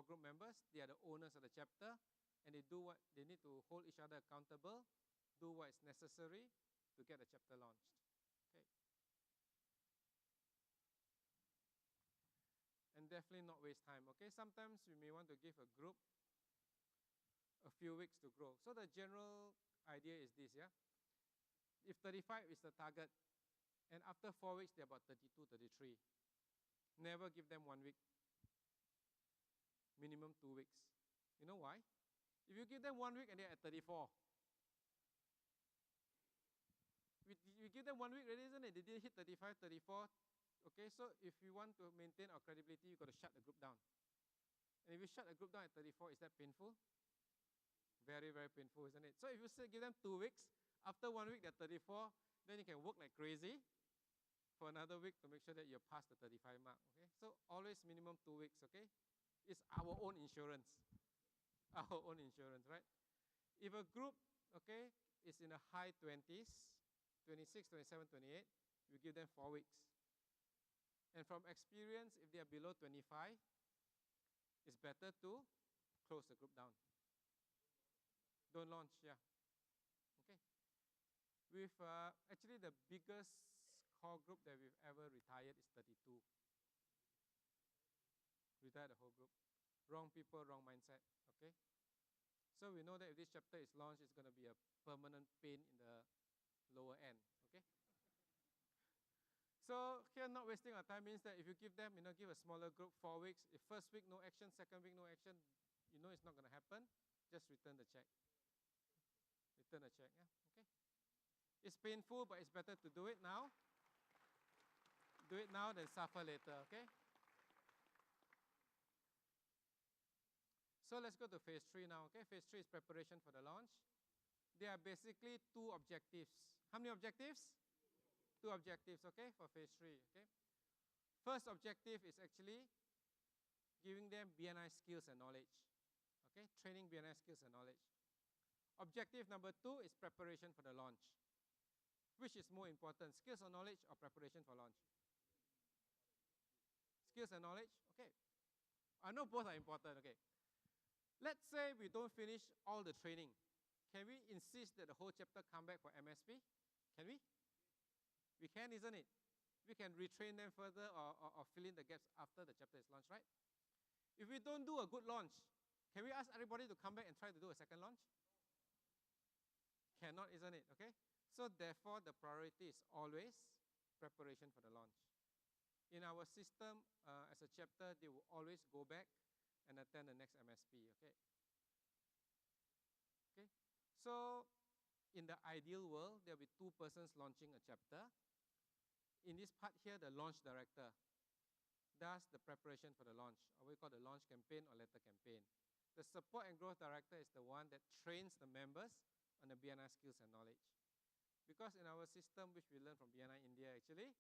core group members. They are the owners of the chapter, and they do what they need to hold each other accountable, do what is necessary to get the chapter launched. Okay. And definitely not waste time. Okay. Sometimes we may want to give a group a few weeks to grow. So the general idea is this, yeah. If 35 is the target, and after 4 weeks they're about 32, 33, never give them 1 week. Minimum 2 weeks. You know why? If you give them 1 week and they're at 34, you give them 1 week already, isn't it? They didn't hit 35, 34. Okay, so if you want to maintain our credibility, you've got to shut the group down. And if you shut the group down at 34, is that painful? Very, very painful, isn't it? So if you say give them 2 weeks, after 1 week they're 34, then you can work like crazy for another week to make sure that you're past the 35 mark. Okay, so always minimum 2 weeks. Okay. It's our own insurance. Our own insurance, right? If a group, okay, is in the high 20s, 26, 27, 28, you give them 4 weeks. And from experience, if they are below 25, it's better to close the group down. Don't launch, yeah. Okay. With actually the biggest core group that we've ever retired is 32. Retire the whole group. Wrong people, wrong mindset, okay? So we know that if this chapter is launched, it's going to be a permanent pain in the lower end, okay? So here, not wasting our time means that if you give them, give a smaller group 4 weeks, if first week no action, second week no action, you know it's not going to happen, just return the check. Return the check, yeah, okay? It's painful, but it's better to do it now. Do it now than suffer later, okay? So let's go to phase 3 now, okay? Phase 3 is preparation for the launch. There are basically 2 objectives. How many objectives? 2 objectives, okay, for phase 3, okay? First objective is actually giving them BNI skills and knowledge, okay? Training BNI skills and knowledge. Objective number 2 is preparation for the launch. Which is more important, skills or knowledge or preparation for launch? Skills and knowledge, okay. I know both are important, okay. Let's say we don't finish all the training. Can we insist that the whole chapter come back for MSP? Can we? We can, isn't it? We can retrain them further or fill in the gaps after the chapter is launched, right? If we don't do a good launch, can we ask everybody to come back and try to do a second launch? Cannot, isn't it? Okay? So therefore, the priority is always preparation for the launch. In our system, as a chapter, they will always go back and attend the next MSP, okay? Okay? So in the ideal world, there will be 2 persons launching a chapter. In this part here, the launch director does the preparation for the launch, or we call the launch campaign or letter campaign. The support and growth director is the one that trains the members on the BNI skills and knowledge. Because in our system, which we learned from BNI India actually,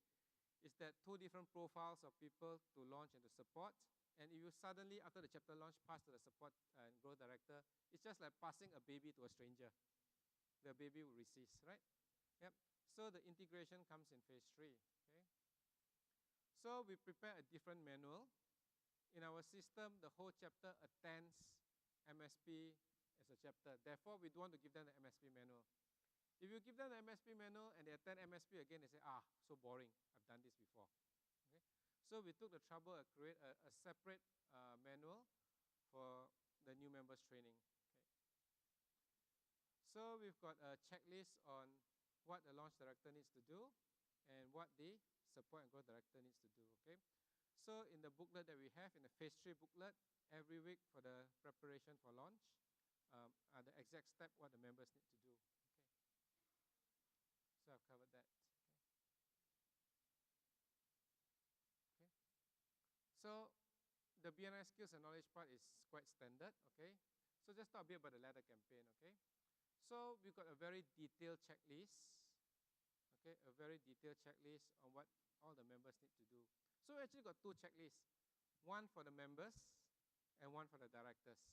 is that 2 different profiles of people to launch and to support. And if you suddenly, after the chapter launch, pass to the support and growth director, it's just like passing a baby to a stranger. The baby will resist, right? Yep. So the integration comes in phase 3, okay? So we prepare a different manual. In our system, the whole chapter attends MSP as a chapter. Therefore, we don't want to give them the MSP manual. If you give them the MSP manual and they attend MSP again, they say, so boring. I've done this before. Okay? So we took the trouble to create a separate manual for the new members training. Okay. So we've got a checklist on what the launch director needs to do and what the support and growth director needs to do. Okay. So in the booklet that we have, in the phase 3 booklet, every week for the preparation for launch, are the exact step what the members need to do. Okay. So I've covered that. Okay. So the BNI skills and knowledge part is quite standard, okay? So just talk a bit about the letter campaign, okay? So we've got a very detailed checklist, okay? A very detailed checklist on what all the members need to do. So we actually got 2 checklists, one for the members and one for the directors.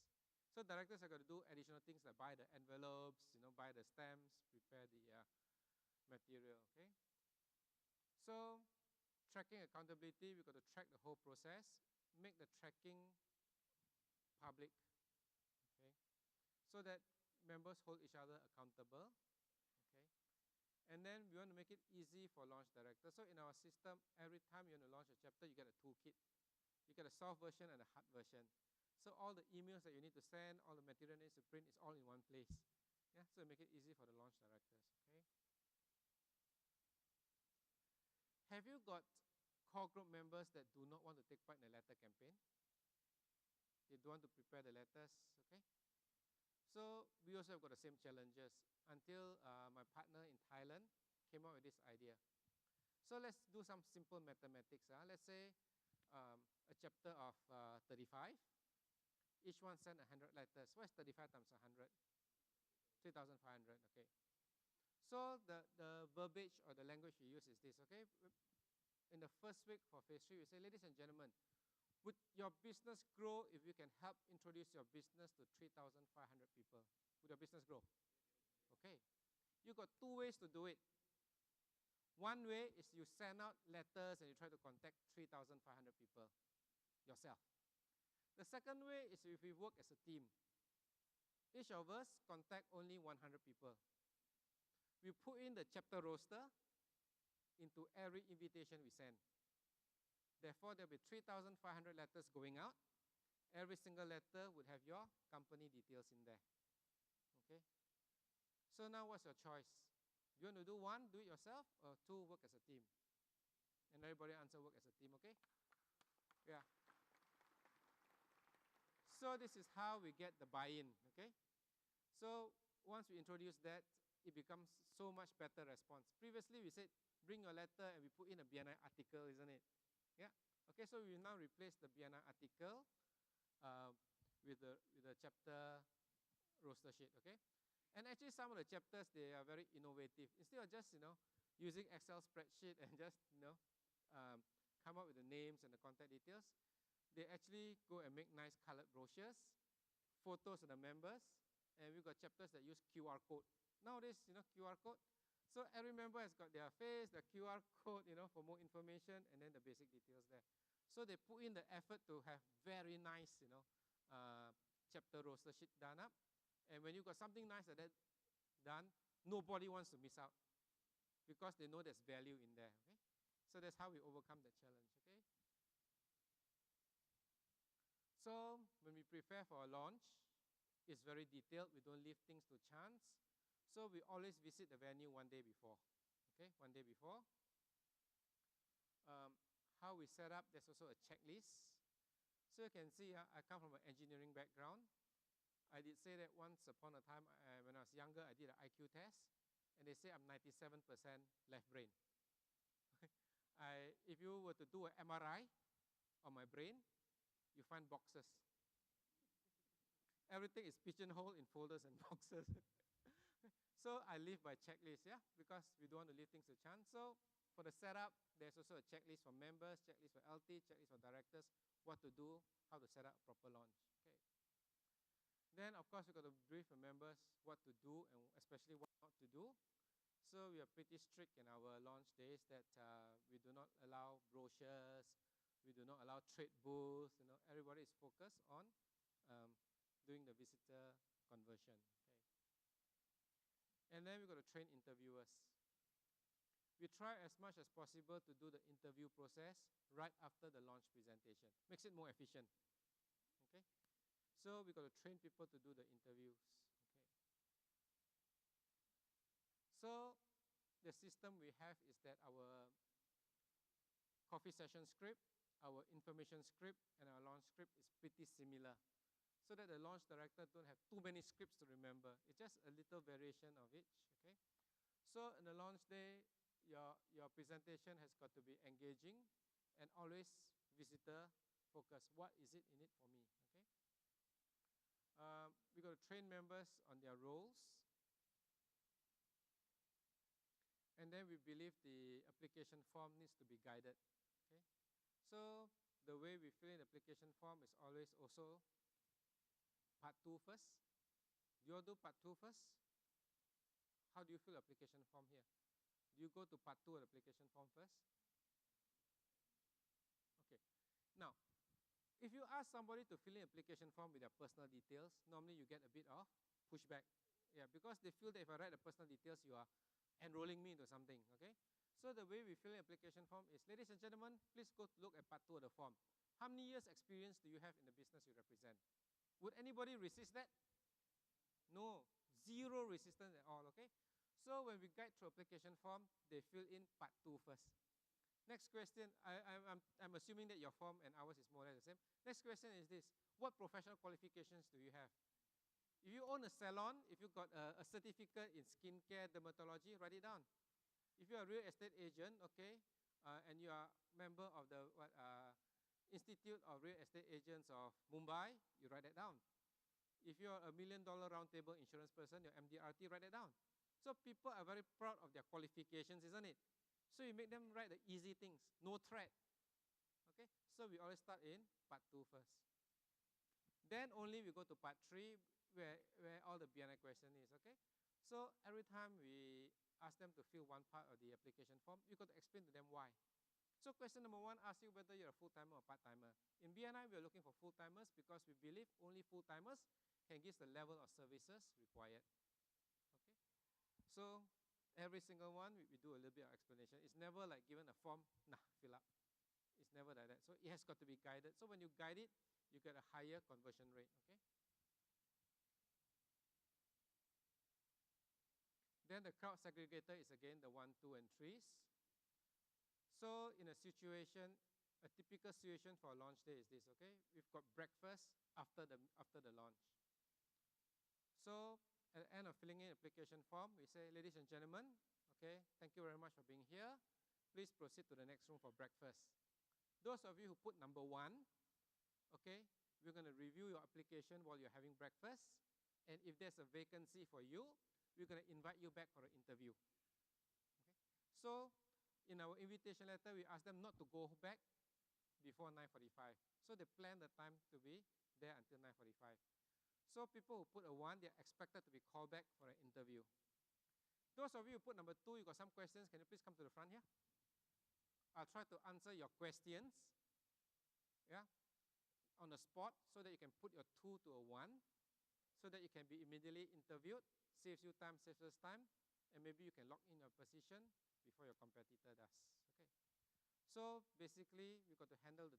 So directors are going to do additional things like buy the envelopes, buy the stamps, prepare the material, okay? So tracking accountability, we've got to track the whole process, make the tracking public, okay, so that members hold each other accountable, okay. And then we want to make it easy for launch directors. So in our system, every time you want to launch a chapter, you get a toolkit. You get a soft version and a hard version. So all the emails that you need to send, all the material needs to print is all in one place. Yeah, so make it easy for the launch directors, okay. Have you got core group members that do not want to take part in the letter campaign? They don't want to prepare the letters, okay? So we also have got the same challenges until my partner in Thailand came up with this idea. So let's do some simple mathematics. Let's say a chapter of 35. Each one send 100 letters. What is 35 times 100? 3,500, okay. So the verbiage or the language we use is this, okay? In the first week for phase 3, we say, ladies and gentlemen, would your business grow if you can help introduce your business to 3,500 people? Would your business grow? Okay. You got two ways to do it. One way is you send out letters and you try to contact 3,500 people yourself. The second way is if we work as a team. Each of us contact only 100 people. We put in the chapter roster into every invitation we send. Therefore, there will be 3,500 letters going out. Every single letter would have your company details in there. Okay? So now what's your choice? Do you want to do one, do it yourself, or two, work as a team? And everybody answer work as a team, okay? Yeah. So this is how we get the buy-in, okay? So once we introduce that, it becomes so much better response. Previously, we said, bring your letter and we put in a BNI article, isn't it? Yeah? Okay, so we now replace the BNI article with the chapter roster sheet, okay? And actually, some of the chapters, they are very innovative. Instead of just, using Excel spreadsheet and just, come up with the names and the contact details, they actually go and make nice colored brochures, photos of the members, and we've got chapters that use QR code. Nowadays, QR code. So every member has got their face, the QR code, for more information, and then the basic details there. So they put in the effort to have very nice, chapter roster sheet done up. And when you got something nice like that done, nobody wants to miss out because they know there's value in there, okay? So that's how we overcome the challenge, okay? So when we prepare for a launch, it's very detailed. We don't leave things to chance. So we always visit the venue one day before, okay? One day before. How we set up, there's also a checklist. So you can see, I come from an engineering background. I did say that once upon a time, when I was younger, I did an IQ test, and they say I'm 97% left brain. If you were to do an MRI on my brain, you find boxes. Everything is pigeonholed in folders and boxes. So I live by checklist, yeah, because we don't want to leave things to chance. So for the setup, there's also a checklist for members, checklist for LT, checklist for directors, what to do, how to set up a proper launch. Okay. Then, of course, we've got to brief the members what to do and especially what not to do. So we are pretty strict in our launch days that we do not allow brochures, we do not allow trade booths. Everybody is focused on doing the visitor conversion. Okay. And then we've got to train interviewers. We try as much as possible to do the interview process right after the launch presentation. Makes it more efficient. Okay. So we've got to train people to do the interviews. Okay. So the system we have is that our coffee session script, our information script, and our launch script is pretty similar. So that the launch director don't have too many scripts to remember. It's just a little variation of each. Okay. So in the launch day, your presentation has got to be engaging and always visitor focused. What is it in it for me? Okay. We've got to train members on their roles. And then we believe the application form needs to be guided. Okay? So the way we fill in the application form is always also part 2 first. Do you all do part 2 first? How do you fill the application form here? Do you go to part 2 of the application form first? Okay. Now, If you ask somebody to fill in application form with their personal details, normally you get a bit of pushback. Yeah, because they feel that if I write the personal details, you are enrolling me into something, okay? So the way we fill in application form is, ladies and gentlemen, please go look at part 2 of the form. How many years experience do you have in the business you represent? Would anybody resist that? No, zero resistance at all, okay? So when we guide through application form, they fill in part 2 first. Next question, I'm assuming that your form and ours is more or less the same. Next question is this: what professional qualifications do you have? If you own a salon, if you got a certificate in skincare, dermatology, write it down. If you're a real estate agent, okay, and you are a member of the Institute of Real Estate Agents of Mumbai, you write that down. If you're a $1 million roundtable insurance person, your MDRT, write that down. So people are very proud of their qualifications, isn't it? So you make them write the easy things, no threat. Okay, so we always start in part 2 first. Then only we go to part 3, where all the BNI question is, okay? So every time we ask them to fill one part of the application form, you got to explain to them why. So question number 1 asks you whether you're a full-timer or part-timer. In BNI, we're looking for full-timers because we believe only full-timers can give the level of services required. Okay? So every single one, we do a little bit of explanation. It's never like given a form, fill up. It's never like that. So it has got to be guided. So when you guide it, you get a higher conversion rate, okay? Then the crowd segregator is again the 1, 2, and 3s. So in a situation, a typical situation for a launch day is this, okay? We've got breakfast after the launch. So at the end of filling in application form, we say, ladies and gentlemen, okay, thank you very much for being here. Please proceed to the next room for breakfast. Those of you who put number 1, okay, we're going to review your application while you're having breakfast. And if there's a vacancy for you, we're going to invite you back for an interview. Okay? So in our invitation letter, we ask them not to go back before 9:45. So they plan the time to be there until 9:45. So people who put a 1, they're expected to be called back for an interview. Those of you who put number 2, you got some questions, can you please come to the front here? I'll try to answer your questions, yeah, on the spot, so that you can put your 2 to a 1, so that you can be immediately interviewed, saves you time, saves us time, and maybe you can lock in your position before your competitor does, okay? So basically, we've got to handle the